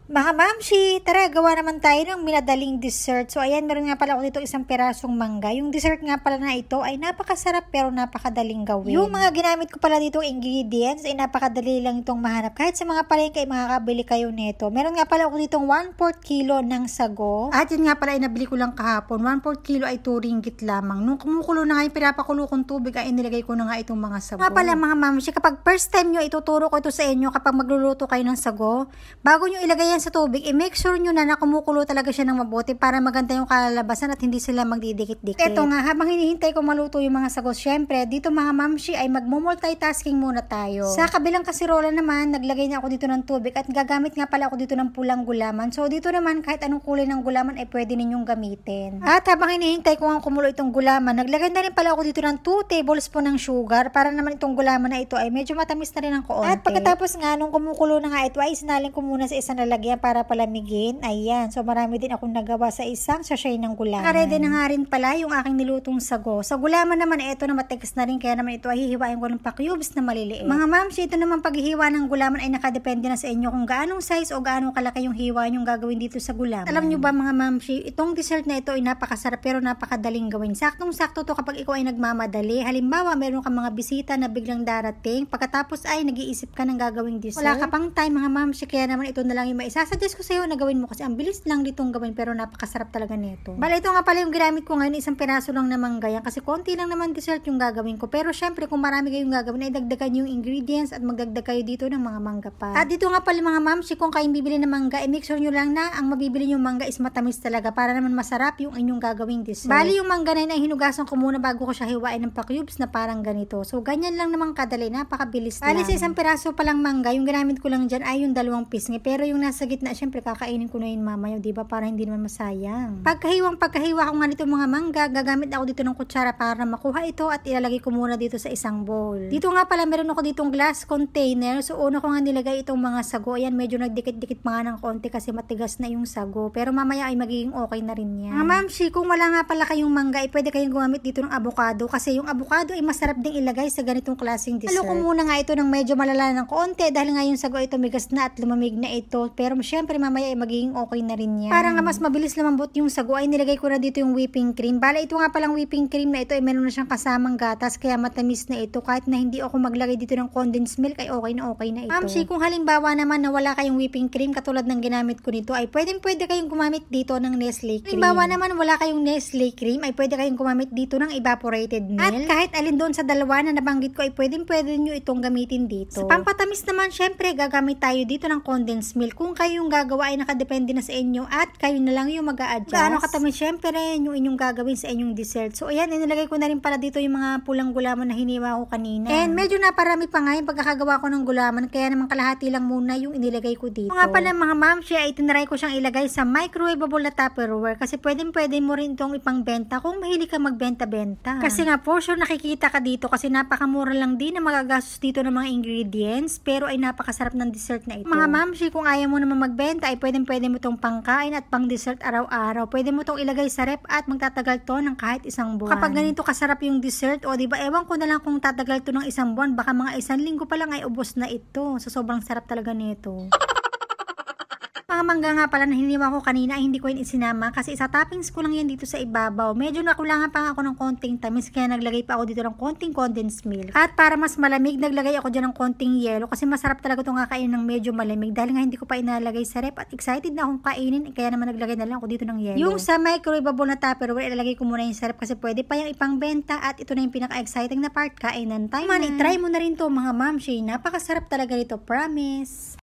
Mga mamshi, tara gawa naman tayo ng minadaling dessert. So ayan, meron nga pala ako dito isang pirasong mangga. Yung dessert nga pala na ito ay napakasarap pero napakadaling gawin. Yung mga ginamit ko pala dito ingredients ay napakadali lang itong mahanap. Kahit sa mga palengke ay makakabili kayo nito. Meron nga pala ako ditong 1/4 kilo ng sago. At yun nga pala ay nabili ko lang kahapon. 1/4 kilo ay 2 ringgit lamang. Nung kumukulo na nga yung pinapakulo kong tubig ay inilagay ko na nga itong mga sago. Nga pala mga mamshi, kapag first time nyo ituturo ko ito sa inyo kapag magluluto kayo ng sago, bago nyo ilagay sa tubig, i-make sure nyo na kumukulo talaga siya ng mabuti para maganda yung kalalabasan at hindi sila magdidikit-dikit. Ito nga, habang hinihintay ko maluto yung mga sago, syempre, dito mga mamshi ay mag-multitasking muna tayo. Sa kabilang kasirola naman, naglagay na ako dito ng tubig at gagamit nga pala ako dito ng pulang gulaman. So, dito naman, kahit anong kulay ng gulaman ay pwede ninyong gamitin. At habang hinihintay ko ang kumulo itong gulaman, naglagay na rin pala ako dito ng 2 tablespoon ng sugar para naman itong gulaman na ito ay medyo matamis na rin ng konti. At pagkatapos nga, nung kumukulo na nga ito, ay sinalin ko muna sa isang lalagyan para palamigin. Ayan. So, marami din akong nagawa sa isang sachet ng gulaman. Nakaredy na nga rin pala yung aking nilutong sago. Sa gulaman naman, ito na matigas na rin. Kaya naman ito ay hihiwain ko ng pa-cubes na maliliit. Mga mamshi, ito naman paghihiwa ng gulaman ay nakadepende na sa inyo kung gaanong size o gaanong kalaki yung hiwa yung gagawin dito sa gulaman. Alam nyo ba mga mamshi, itong dessert na ito ay napakasarap pero napakadaling gawin. Saktong-sakto to kapag ikaw ay nagmamadali. Halimbawa, meron kang mga bisita na biglang darating. Pagkatapos ay nag-iisip ka ng gagawing dessert. Wala ka pang time mga mamshi, kaya naman ito na lang yung maisasuggest ko sa'yo na gawin mo kasi ang bilis lang ditong gawin pero napakasarap talaga nito. Bale, ito nga pala yung ginamit ko ngayon, isang piraso lang na mangga yan kasi konti lang naman dessert yung gagawin ko. Pero syempre kung marami kayong gagawin ay dagdagan yung ingredients at magdagdag kayo dito ng mga mangga pa. At dito nga pala mga mamshi, kung kayong bibili ng mangga, make sure nyo lang na ang mabibili yung mangga is matamis talaga para naman masarap yung inyong gagawing dessert. Bali, yung mangga na yun ay hinugasan ko muna bago ko siya hiwain ng pa-cubes na parang ganito. So ganyan lang naman kadali, napakabilis lang. Bali, sa isang piraso palang mangga, yung ginamit ko lang dyan ay yung 2 pisngi. Pero yung nasa gitna, syempre kakainin ko na yun mamaya, diba? Para hindi naman masayang. Pagkahiwa ko nga nito mga mangga, gagamit ako dito ng kutsara para makuha ito at ilalagay ko muna dito sa isang bowl. Dito nga pala meron ako ditong glass container. So una ko nga nilagay itong mga sago. Ayan, medyo nagdikit-dikit pa nga ng konti kasi matigas na yung sago. Pero mamaya ay magiging okay na rin yan. Mga mamshi, kung wala nga pala kayong mangga, ay pwede kayong gumamit dito ng avocado kasi yung avocado ay masarap ding ilagay sa ganitong klaseng dessert. Halo ko muna nga ito ng medyo malala ng konti dahil nga yung sago ito migas na at lumamig na ito. Pero syempre mamaya ay magiging okay na rin yan. Para nga mas mabilis lumambot yung sago ay nilagay ko na dito yung whipping cream. Bala, ito nga palang whipping cream na ito ay meron na siyang kasamang gatas kaya matamis na ito. Kahit na hindi ako maglagay dito ng condensed milk ay okay na ito. Mamshi, kung halimbawa naman na wala kayong whipping cream katulad ng ginamit ko nito ay pwede kayong gumamit dito ng Nestle cream. Halimbawa naman wala kayong Nestle cream ay pwede kayong gumamit dito ng evaporated milk. At kahit alin doon sa dalawa na nabanggit ko ay pwede nyo itong gamitin dito. Sa pampatamis naman syempre gagamit tayo dito ng condensed milk. Kung kayo yung gagawa ay nakadepende na sa inyo at kayo na lang yung mag-a-adjust. Gaano katamis syempre yung inyong gagawin sa inyong dessert. So ayan, inilagay ko na rin pala dito yung mga pulang gulaman na hiniwa ko kanina. And medyo naparami pa nga yung pagkakagawa ko ng gulaman kaya naman kalahati lang muna yung inilagay ko dito. Nga pala mga mamshi ay tinry ko siyang ilagay sa microwavable na Tupperware kasi pwede mo rin itong ipangbenta kung mahilig ka magbenta-benta. Kasi nga for sure nakikita ka dito kasi napakamura lang din na magagastos dito ng mga ingredients pero ay napakasarap ng dessert na ito. Mga mamshi, kung ayaw mo naman magbenta ay pwede mo itong pangkain at pang dessert araw-araw. Pwede mo itong ilagay sa rep at magtatagal to ng kahit 1 buwan. Kapag ganito kasarap yung dessert, o diba, ewan ko na lang kung tatagal to ng 1 buwan, baka mga 1 linggo pa lang ay ubos na ito. So sobrang sarap talaga nito. Mga mangga nga pala na hiniwa ko kanina ay hindi ko yun isinama kasi isa toppings ko lang yan dito sa ibabaw. Medyo nakulangan pa ako ng konting tamis kaya naglagay pa ako dito ng konting condensed milk. At para mas malamig, naglagay ako dyan ng konting yelo kasi masarap talaga itong kakainin ng medyo malamig dahil nga hindi ko pa inalagay sa rep at excited na akong kainin kaya naman naglagay na lang ako dito ng yelo. Yung sa microwavable na Tupperware, ilalagay ko muna yung sa rep kasi pwede pa yung ipangbenta at ito na yung pinaka-exciting na part, kainan time. Man, itry mo na rin to mga mamshi. Napakasarap talaga nito, promise.